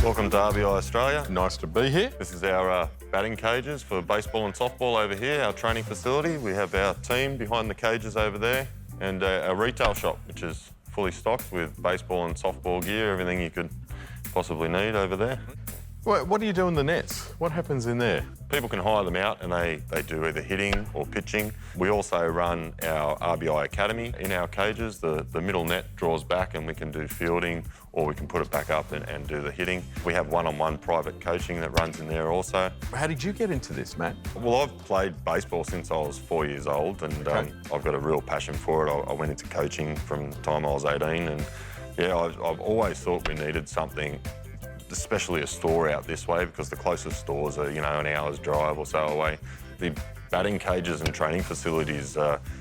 Welcome to RBI Australia. Nice to be here. This is our batting cages for baseball and softball over here, our training facility. We have our team behind the cages over there and our retail shop, which is fully stocked with baseball and softball gear, everything you could possibly need over there. What do you do in the nets? What happens in there? People can hire them out and they do either hitting or pitching. We also run our RBI Academy in our cages. The middle net draws back and we can do fielding or we can put it back up and do the hitting. We have one-on-one private coaching that runs in there also. How did you get into this, Matt? Well, I've played baseball since I was 4 years old and I've got a real passion for it. I went into coaching from the time I was 18 and yeah, I've always thought we needed something, especially a store out this way, because the closest stores are, you know, an hour's drive or so away. The batting cages and training facilities,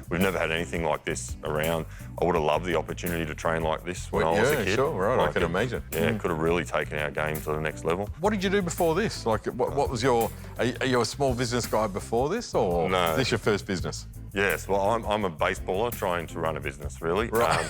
we've never had anything like this around. I would have loved the opportunity to train like this when I was a kid. Yeah, sure, right, I can imagine. Yeah, it could have really taken our game to the next level. What did you do before this? Like, what was your... Are you a small business guy before this, or No. is this your first business? Yes, well, I'm a baseballer trying to run a business, really. Right.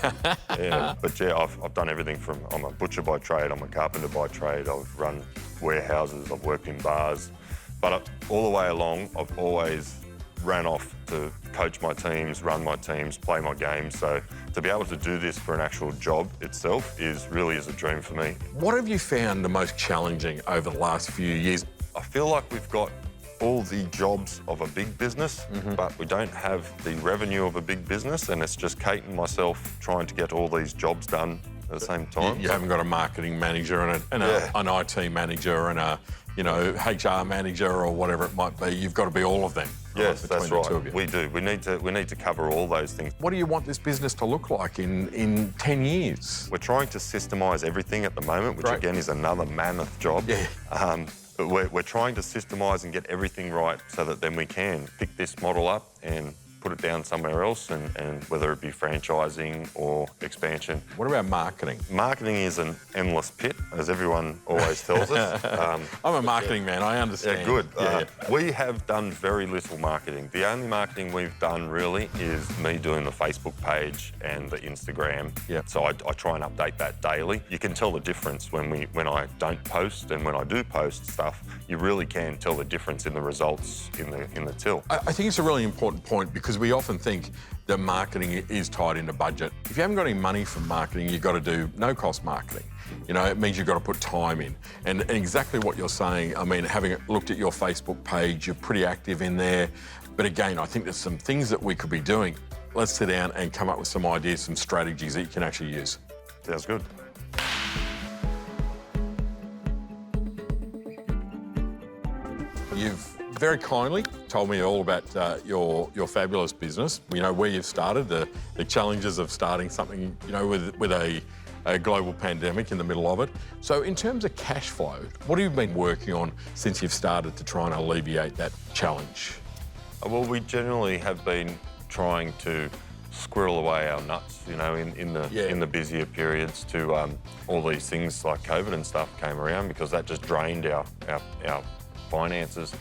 Yeah, but yeah, I've done everything from, I'm a butcher by trade, I'm a carpenter by trade, I've run warehouses, I've worked in bars, but all the way along, I've always ran off to coach my teams, run my teams, play my games, so to be able to do this for an actual job itself really is a dream for me. What have you found the most challenging over the last few years? I feel like we've got all the jobs of a big business, but we don't have the revenue of a big business, and it's just Kate and myself trying to get all these jobs done at the same time. You haven't got a marketing manager and an IT manager and a HR manager or whatever it might be. You've got to be all of them. Yes, between that's the two right. of you. We do. We need to cover all those things. What do you want this business to look like in 10 years? We're trying to systemise everything at the moment, which Great. Again is another mammoth job. Yeah. But we're trying to systemise and get everything right so that then we can pick this model up and put it down somewhere else, and whether it be franchising or expansion. What about marketing? Marketing is an endless pit, as everyone always tells us. I'm a marketing man, I understand. Yeah, good. We have done very little marketing. The only marketing we've done really is me doing the Facebook page and the Instagram. Yeah. So I try and update that daily. You can tell the difference when I don't post and when I do post stuff. You really can tell the difference in the results in the till. I think it's a really important point because we often think that marketing is tied into budget. If you haven't got any money from marketing, you've got to do no-cost marketing. You know, it means you've got to put time in. And exactly what you're saying, I mean, having looked at your Facebook page, you're pretty active in there. But again, I think there's some things that we could be doing. Let's sit down and come up with some ideas, some strategies that you can actually use. Sounds good. You've very kindly told me all about your fabulous business. You know, where you've started, the challenges of starting something, you know, with a global pandemic in the middle of it. So in terms of cash flow, what have you been working on since you've started to try and alleviate that challenge? Well, we generally have been trying to squirrel away our nuts, you know, in the busier periods to all these things like COVID and stuff came around, because that just drained our finances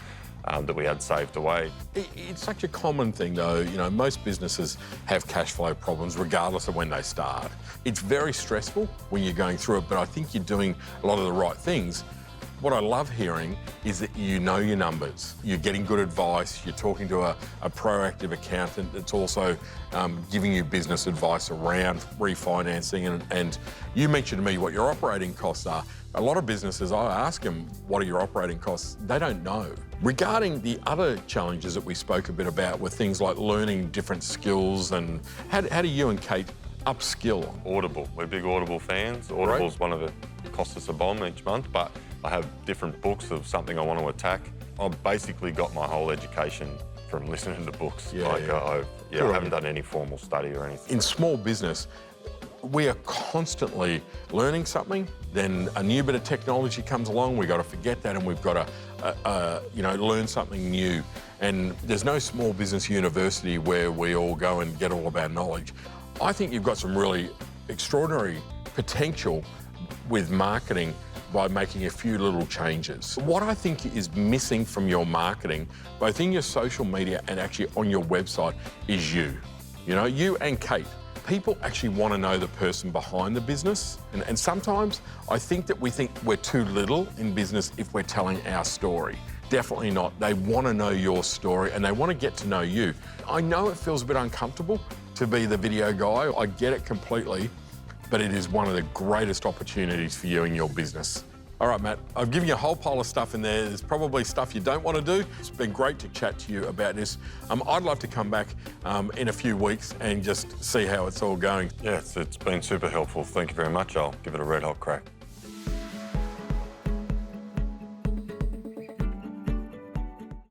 that we had saved away. It's such a common thing, though. You know, most businesses have cash flow problems regardless of when they start. It's very stressful when you're going through it, but I think you're doing a lot of the right things. What I love hearing is that you know your numbers. You're getting good advice. You're talking to a proactive accountant that's also giving you business advice around refinancing. And you mentioned to me what your operating costs are. A lot of businesses, I ask them, what are your operating costs? They don't know. Regarding the other challenges that we spoke a bit about with things like learning different skills, and how do you and Kate upskill? Audible. We're big Audible fans. Audible's one of it costs us a bomb each month, but I have different books of something I want to attack. I've basically got my whole education from listening to books. I haven't done any formal study or anything. In small business, we are constantly learning something, then a new bit of technology comes along, we've got to forget that and we've got to, learn something new. And there's no small business university where we all go and get all of our knowledge. I think you've got some really extraordinary potential with marketing by making a few little changes. What I think is missing from your marketing, both in your social media and actually on your website, is you. You know, you and Kate. people actually want to know the person behind the business. And sometimes I think that we think we're too little in business if we're telling our story. Definitely not. They want to know your story and they want to get to know you. I know it feels a bit uncomfortable to be the video guy. I get it completely, but it is one of the greatest opportunities for you in your business. All right, Matt, I've given you a whole pile of stuff in there. There's probably stuff you don't want to do. It's been great to chat to you about this. I'd love to come back in a few weeks and just see how it's all going. Yeah, it's been super helpful. Thank you very much. I'll give it a red hot crack.